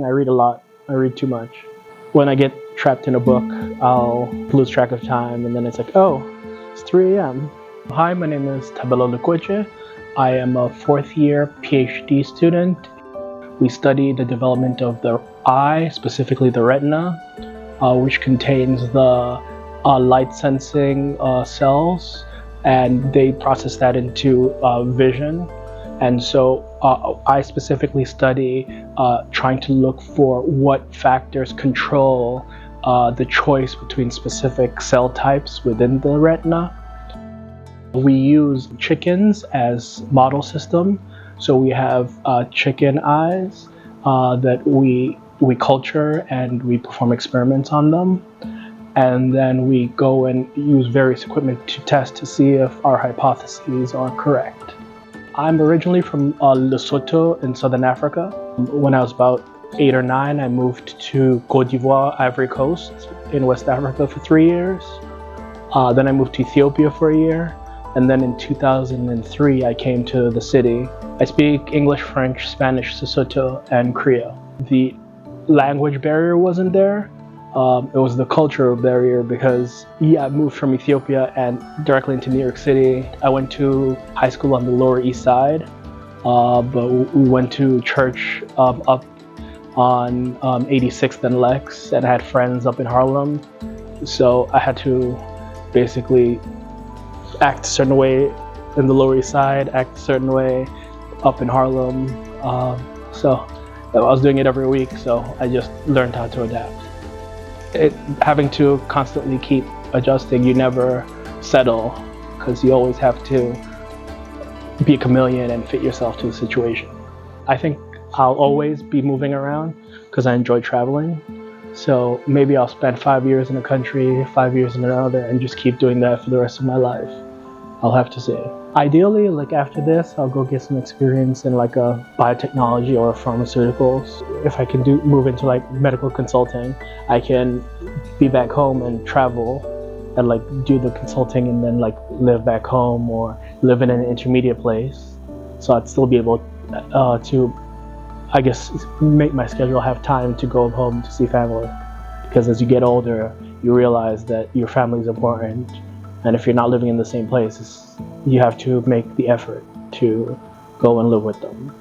I read a lot. I read too much. When I get trapped in a book, I'll lose track of time, and then it's like, oh, it's 3 a.m. Hi, my name is Thabelo Leteokje. I am a fourth-year Ph.D. student. We study the development of the eye, specifically the retina, which contains the light-sensing cells, and they process that into vision. And so I specifically study trying to look for what factors control the choice between specific cell types within the retina. We use chickens as model system. So we have chicken eyes that we culture and we perform experiments on them. And then we go and use various equipment to test to see if our hypotheses are correct. I'm originally from Lesotho in Southern Africa. When I was about 8 or 9, I moved to Côte d'Ivoire, Ivory Coast in West Africa for 3 years. Then I moved to Ethiopia for a year. And then in 2003, I came to the city. I speak English, French, Spanish, Sesotho, and Creole. The language barrier wasn't there. It was the cultural barrier because I moved from Ethiopia and directly into New York City. I went to high school on the Lower East Side, but we went to church up on 86th and Lex, and I had friends up in Harlem. So I had to basically act a certain way in the Lower East Side, act a certain way up in Harlem. So I was doing it every week, so I just learned how to adapt. Having to constantly keep adjusting, you never settle because you always have to be a chameleon and fit yourself to the situation. I think I'll always be moving around because I enjoy traveling. So maybe I'll spend 5 years in a country, 5 years in another, and just keep doing that for the rest of my life. I'll have to say. Ideally, like after this, I'll go get some experience in like a biotechnology or pharmaceuticals. If I can move into like medical consulting, I can be back home and travel and like do the consulting and then like live back home or live in an intermediate place. So I'd still be able to, I guess, make my schedule have time to go home to see family. Because as you get older, you realize that your family is important. And if you're not living in the same place, you have to make the effort to go and live with them.